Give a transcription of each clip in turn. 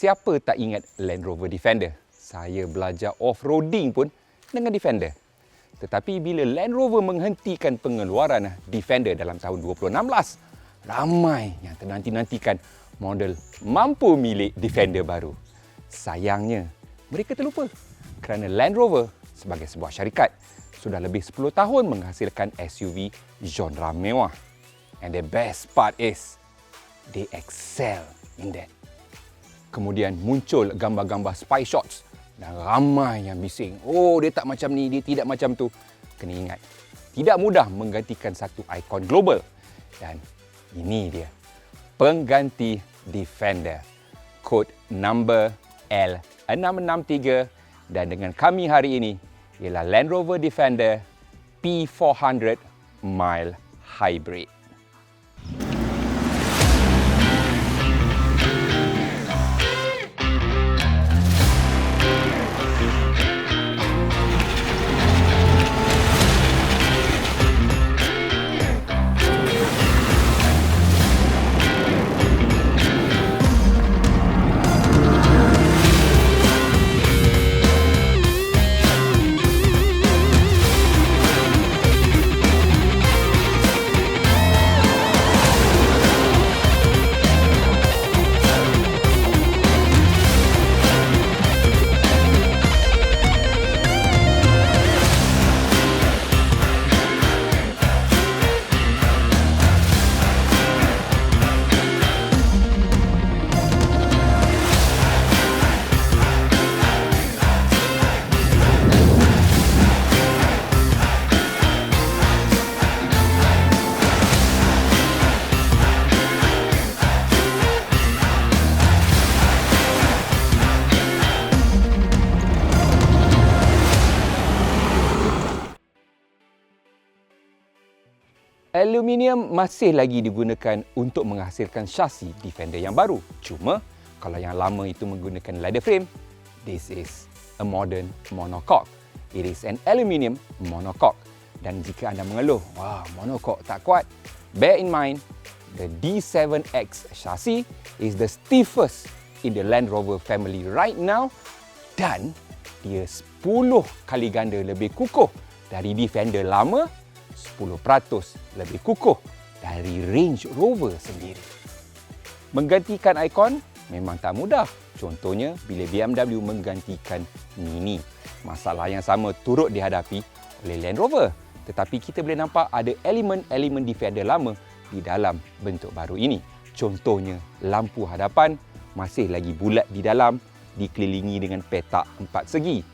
Siapa tak ingat Land Rover Defender? Saya belajar off-roading pun dengan Defender. Tetapi bila Land Rover menghentikan pengeluaran Defender dalam tahun 2016, ramai yang ternanti-nantikan model mampu milik Defender baru. Sayangnya, mereka terlupa kerana Land Rover sebagai sebuah syarikat sudah lebih 10 tahun menghasilkan SUV genre mewah. And the best part is, they excel in that. Kemudian muncul gambar-gambar spy shots dan ramai yang bising. Oh, dia tak macam ni, dia tidak macam tu. Kena ingat, tidak mudah menggantikan satu ikon global. Dan ini dia, pengganti Defender. Kod number L663 dan dengan kami hari ini ialah Land Rover Defender P400 Mild Hybrid. Aluminium masih lagi digunakan untuk menghasilkan syasi Defender yang baru. Cuma, kalau yang lama itu menggunakan leather frame, this is a modern monocoque. It is an aluminium monocoque. Dan jika anda mengeluh, wah, monocoque tak kuat, bear in mind, the D7X chassis is the stiffest in the Land Rover family right now dan dia 10 kali ganda lebih kukuh dari Defender lama, 10% lebih kukuh dari Range Rover sendiri. Menggantikan ikon memang tak mudah. Contohnya bila BMW menggantikan Mini. Masalah yang sama turut dihadapi oleh Land Rover. Tetapi kita boleh nampak ada elemen-elemen Defender lama di dalam bentuk baru ini. Contohnya lampu hadapan masih lagi bulat di dalam, dikelilingi dengan petak 4 segi.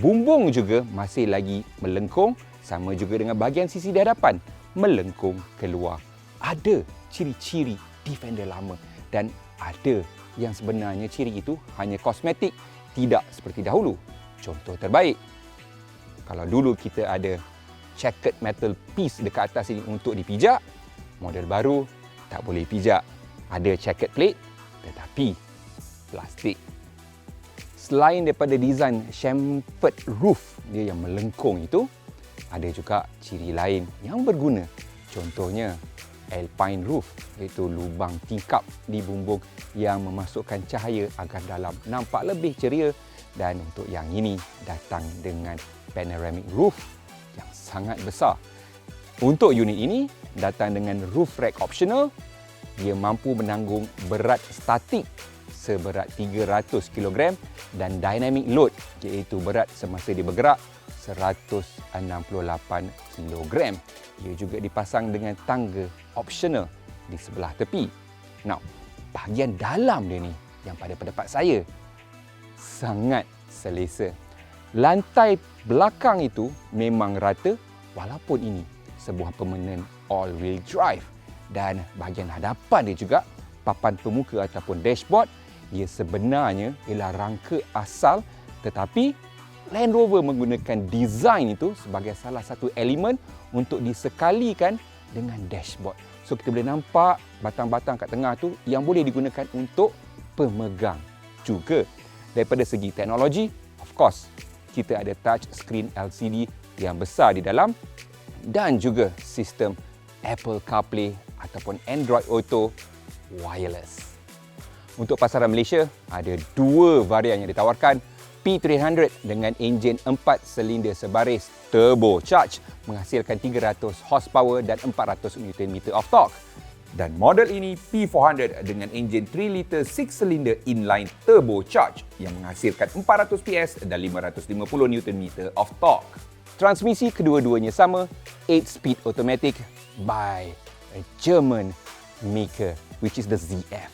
Bumbung juga masih lagi melengkung, sama juga dengan bahagian sisi di hadapan, melengkung keluar. Ada ciri-ciri Defender lama dan ada yang sebenarnya ciri itu hanya kosmetik, tidak seperti dahulu. Contoh terbaik, kalau dulu kita ada checkered metal piece dekat atas ini untuk dipijak, model baru tak boleh pijak. Ada checkered plate tetapi plastik. Selain daripada design chamfered roof dia yang melengkung itu, ada juga ciri lain yang berguna. Contohnya Alpine roof, iaitu lubang tingkap di bumbung yang memasukkan cahaya agar dalam nampak lebih ceria. Dan untuk yang ini datang dengan panoramic roof yang sangat besar. Untuk unit ini datang dengan roof rack optional. Dia mampu menanggung berat statik seberat 300 kg dan dynamic load iaitu berat semasa dia bergerak 168 kg. Ia juga dipasang dengan tangga optional di sebelah tepi. Now, bahagian dalam dia ni yang pada pendapat saya sangat selesa. Lantai belakang itu memang rata walaupun ini sebuah permanent all-wheel drive. Dan bahagian hadapan dia juga, papan pemuka ataupun dashboard, ia sebenarnya ialah rangka asal tetapi Land Rover menggunakan design itu sebagai salah satu elemen untuk disekalikan dengan dashboard. So kita boleh nampak batang-batang kat tengah tu yang boleh digunakan untuk pemegang juga. Daripada segi teknologi, of course, kita ada touch screen LCD yang besar di dalam dan juga sistem Apple CarPlay ataupun Android Auto wireless. Untuk pasaran Malaysia, ada dua varian yang ditawarkan. P300 dengan enjin 4 silinder sebaris turbocharged menghasilkan 300 horsepower dan 400 Nm of torque. Dan model ini P400 dengan enjin 3 liter 6 silinder inline turbocharged yang menghasilkan 400 PS dan 550 Nm of torque. Transmisi kedua-duanya sama, 8-speed automatic by a German maker, which is the ZF.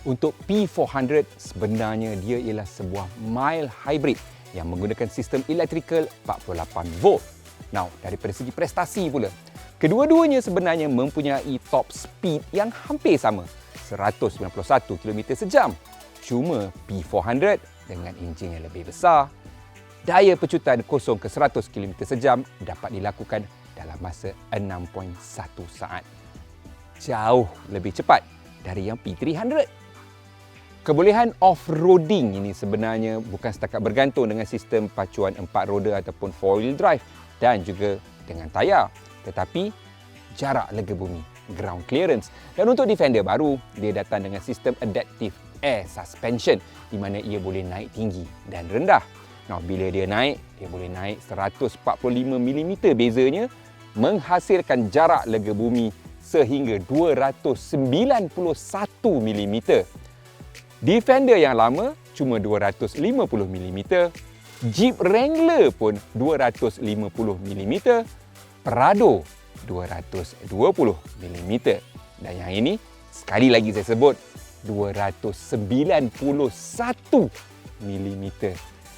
Untuk P400, sebenarnya dia ialah sebuah mild hybrid yang menggunakan sistem electrical 48 volt. Now, daripada segi prestasi pula, kedua-duanya sebenarnya mempunyai top speed yang hampir sama, 191 km sejam. Cuma P400 dengan enjin yang lebih besar, daya pecutan 0 ke 100 km sejam dapat dilakukan dalam masa 6.1 saat. Jauh lebih cepat dari yang P300. Kebolehan off-roading ini sebenarnya bukan setakat bergantung dengan sistem pacuan 4 roda ataupun 4-wheel drive dan juga dengan tayar, tetapi jarak lega bumi, ground clearance. Dan untuk Defender baru, dia datang dengan sistem adaptive air suspension di mana ia boleh naik tinggi dan rendah. Nah, bila dia naik, dia boleh naik 145 mm bezanya, menghasilkan jarak lega bumi sehingga 291 mm. Defender yang lama cuma 250 mm, Jeep Wrangler pun 250 mm, Prado 220 mm. Dan yang ini, sekali lagi saya sebut, 291 mm.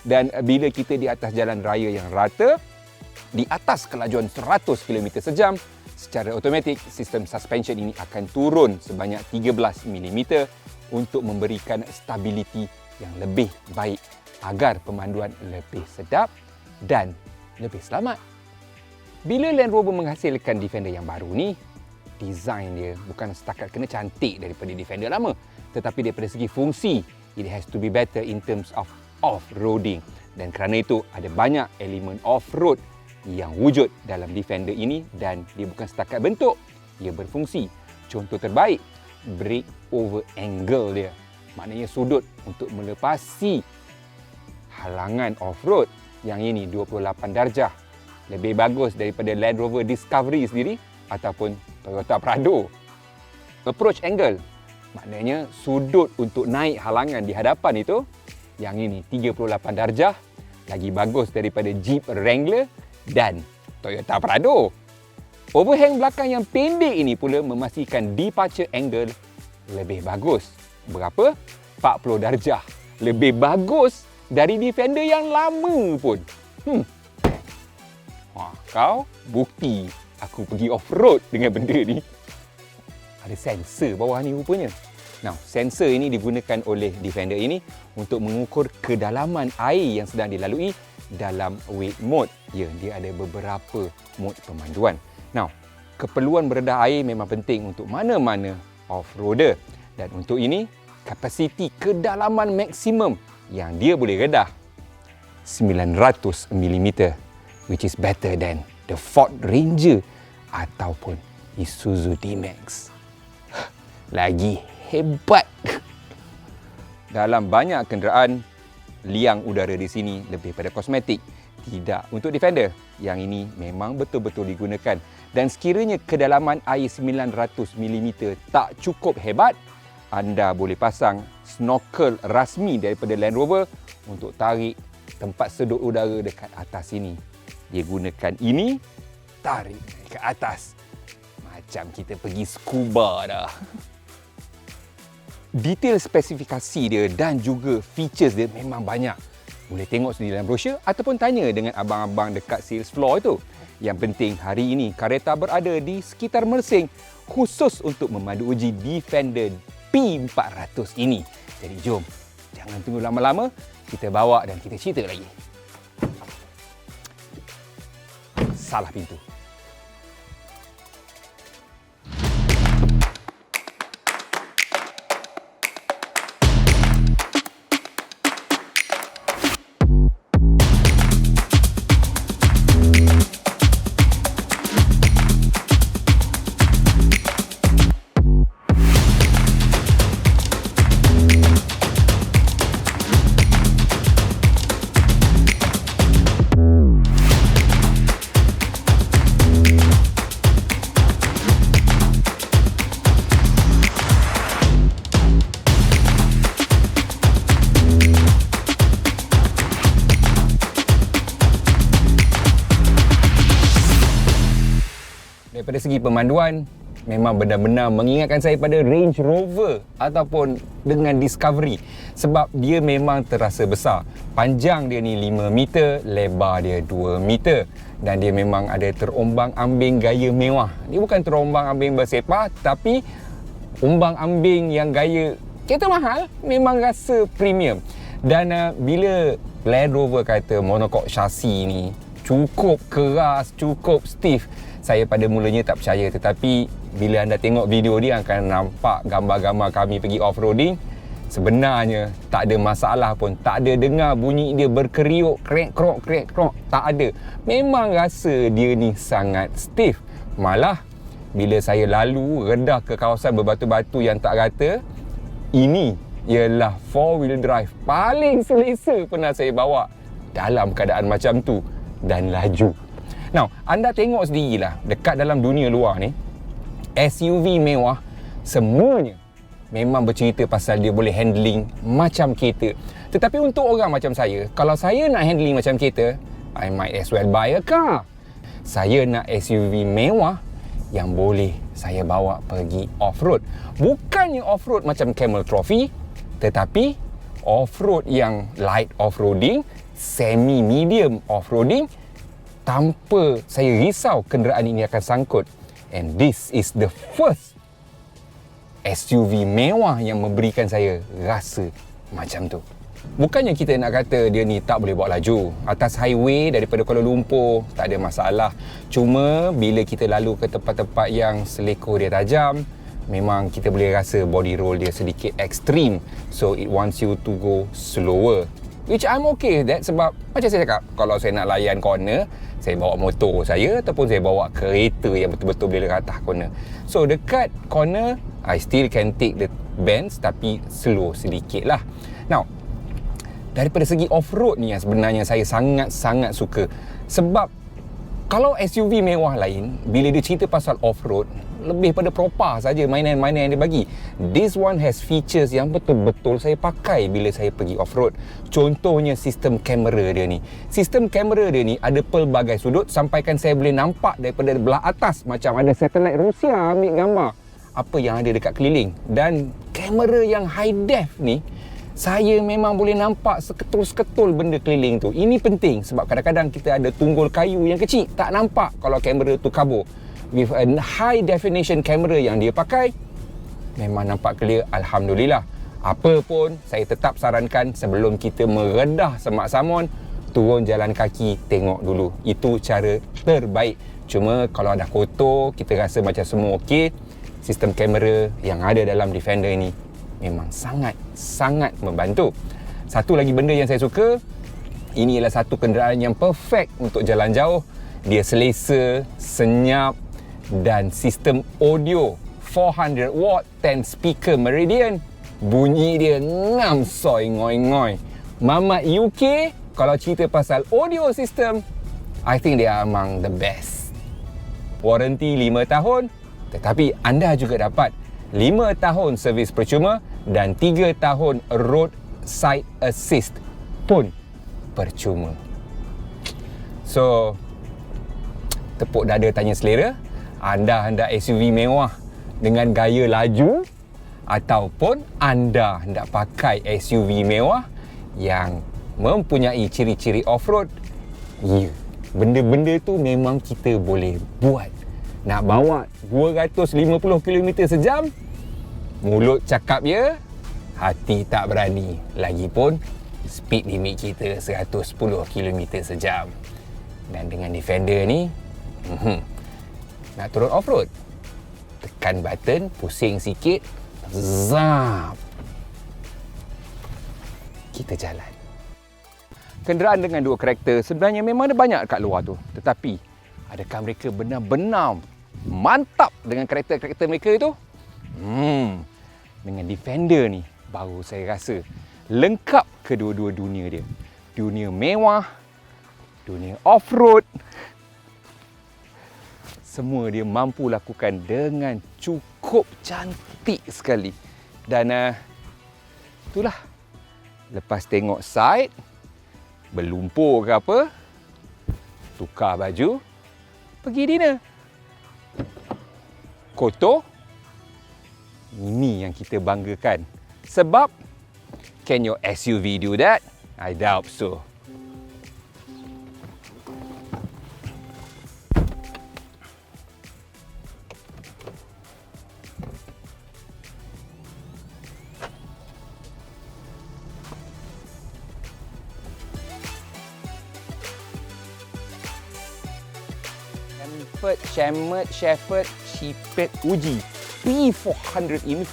Dan bila kita di atas jalan raya yang rata, di atas kelajuan 100 km sejam, secara automatik sistem suspension ini akan turun sebanyak 13 mm untuk memberikan stability yang lebih baik agar pemanduan lebih sedap dan lebih selamat. Bila Land Rover menghasilkan Defender yang baru ni, design dia bukan setakat kena cantik daripada Defender lama, tetapi daripada segi fungsi, it has to be better in terms of off-roading. Dan kerana itu, ada banyak elemen off-road yang wujud dalam Defender ini dan dia bukan setakat bentuk, ia berfungsi. Contoh terbaik, brake over angle dia. Maknanya sudut untuk melepasi halangan off-road. Yang ini 28 darjah. Lebih bagus daripada Land Rover Discovery sendiri ataupun Toyota Prado. Approach angle. Maknanya sudut untuk naik halangan di hadapan itu, yang ini 38 darjah. Lagi bagus daripada Jeep Wrangler dan Toyota Prado. Overhang belakang yang pendek ini pula memastikan departure angle lebih bagus. Berapa? 40 darjah. Lebih bagus dari Defender yang lama pun. Wah, kau bukti aku pergi off-road dengan benda ni. Ada sensor bawah ni rupanya. Nah, sensor ini digunakan oleh Defender ini untuk mengukur kedalaman air yang sedang dilalui dalam wade mode. Ya, dia ada beberapa mode pemanduan. Now, keperluan beredah air memang penting untuk mana-mana off-roader. Dan untuk ini, kapasiti kedalaman maksimum yang dia boleh redah 900 mm, which is better than the Ford Ranger ataupun Isuzu D-Max. Lagi hebat. Dalam banyak kenderaan, liang udara di sini lebih pada kosmetik. Tidak untuk Defender. Yang ini memang betul-betul digunakan. Dan sekiranya kedalaman air 900 mm tak cukup hebat, anda boleh pasang snorkel rasmi daripada Land Rover untuk tarik tempat sedut udara dekat atas sini. Dia gunakan ini, tarik ke atas. Macam kita pergi scuba dah. Detail spesifikasi dia dan juga features dia memang banyak. Boleh tengok sendiri dalam brosur ataupun tanya dengan abang-abang dekat sales floor tu. Yang penting hari ini Careta berada di sekitar Mersing khusus untuk memandu uji Defender P400 ini. Jadi jom, jangan tunggu lama-lama, kita bawa dan kita cerita lagi. Salah pintu. Daripada segi pemanduan, memang benar-benar mengingatkan saya pada Range Rover ataupun dengan Discovery, sebab dia memang terasa besar. Panjang dia ni 5 meter, lebar dia 2 meter, dan dia memang ada terombang-ambing gaya mewah. Dia bukan terombang-ambing bersepah, tapi ombang-ambing yang gaya kereta mahal, memang rasa premium. Dan bila Land Rover kata monocoque chassis ni cukup keras, cukup stiff, saya pada mulanya tak percaya. Tetapi bila anda tengok video dia, akan nampak gambar-gambar kami pergi off-roading. Sebenarnya tak ada masalah pun. Tak ada dengar bunyi dia berkeriuk, krek-krok, tak ada. Memang rasa dia ni sangat stiff. Malah bila saya lalu redah ke kawasan berbatu-batu yang tak rata, ini ialah 4-wheel drive paling selesa pernah saya bawa dalam keadaan macam tu dan laju. Now, anda tengok sendirilah dekat dalam dunia luar ni, SUV mewah semuanya memang bercerita pasal dia boleh handling macam kereta. Tetapi untuk orang macam saya, kalau saya nak handling macam kereta, I might as well buy a car. Saya nak SUV mewah yang boleh saya bawa pergi off-road. Bukannya off-road macam Camel Trophy, tetapi off-road yang light off-roading, semi-medium off-roading, tanpa saya risau kenderaan ini akan sangkut. And this is the first SUV mewah yang memberikan saya rasa macam tu. Bukannya kita nak kata dia ni tak boleh bawa laju. Atas highway daripada Kuala Lumpur tak ada masalah. Cuma bila kita lalu ke tempat-tempat yang selekor dia tajam, memang kita boleh rasa body roll dia sedikit ekstrim. So it wants you to go slower, which I'm okay with that. Sebab macam saya cakap, kalau saya nak layan corner, saya bawa motor saya ataupun saya bawa kereta yang betul-betul boleh ratah corner. So dekat corner, I still can take the bends, tapi slow sedikit lah. Now, daripada segi off-road ni yang sebenarnya saya sangat-sangat suka. Sebab kalau SUV mewah lain, bila dia cerita pasal off-road, lebih pada propa saja mainan-mainan yang dia bagi. This one has features yang betul-betul saya pakai bila saya pergi off-road. Contohnya sistem kamera dia ni. Sistem kamera dia ni ada pelbagai sudut, sampaikan saya boleh nampak daripada belah atas macam ada satelit Rusia ambil gambar apa yang ada dekat keliling. Dan kamera yang high def ni, saya memang boleh nampak seketul-seketul benda keliling tu. Ini penting sebab kadang-kadang kita ada tunggul kayu yang kecil, tak nampak kalau kamera tu kabur. With a high definition kamera yang dia pakai, memang nampak clear, alhamdulillah. Apa pun, saya tetap sarankan sebelum kita meredah Semak Samun, turun jalan kaki, tengok dulu. Itu cara terbaik. Cuma kalau dah kotor, kita rasa macam semua okey, sistem kamera yang ada dalam Defender ini memang sangat membantu. Satu lagi benda yang saya suka, ini ialah satu kenderaan yang perfect untuk jalan jauh. Dia selesa, senyap, dan sistem audio 400 watt 10 speaker Meridian. Bunyi dia ngam soy ngoy-ngoy. Mamat UK kalau cerita pasal audio system, I think they are among the best. Warranty 5 tahun, tetapi anda juga dapat 5 tahun servis percuma dan 3 tahun roadside assist pun percuma. So, tepuk dada tanya selera. Anda hendak SUV mewah dengan gaya laju, ataupun anda hendak pakai SUV mewah yang mempunyai ciri-ciri off-road? Ya, benda-benda tu memang kita boleh buat. Nak bawa 250 km sejam, mulut cakap ya, hati tak berani. Lagipun speed limit kita 110 km sejam. Dan dengan Defender ni, nak turun off-road, tekan button, pusing sikit, zap, kita jalan. Kenderaan dengan dua karakter sebenarnya memang ada banyak kat luar tu. Tetapi, adakah mereka benar-benar mantap dengan karakter-karakter mereka itu? Dengan Defender ni, baru saya rasa lengkap kedua-dua dunia dia. Dunia mewah, dunia off-road, semua dia mampu lakukan dengan cukup cantik sekali. Dan itulah, lepas tengok side, berlumpur ke apa, tukar baju, pergi dinner. kotor, ini yang kita banggakan. Sebab, can your SUV do that? I doubt so. Shepherd, Uji P400 ini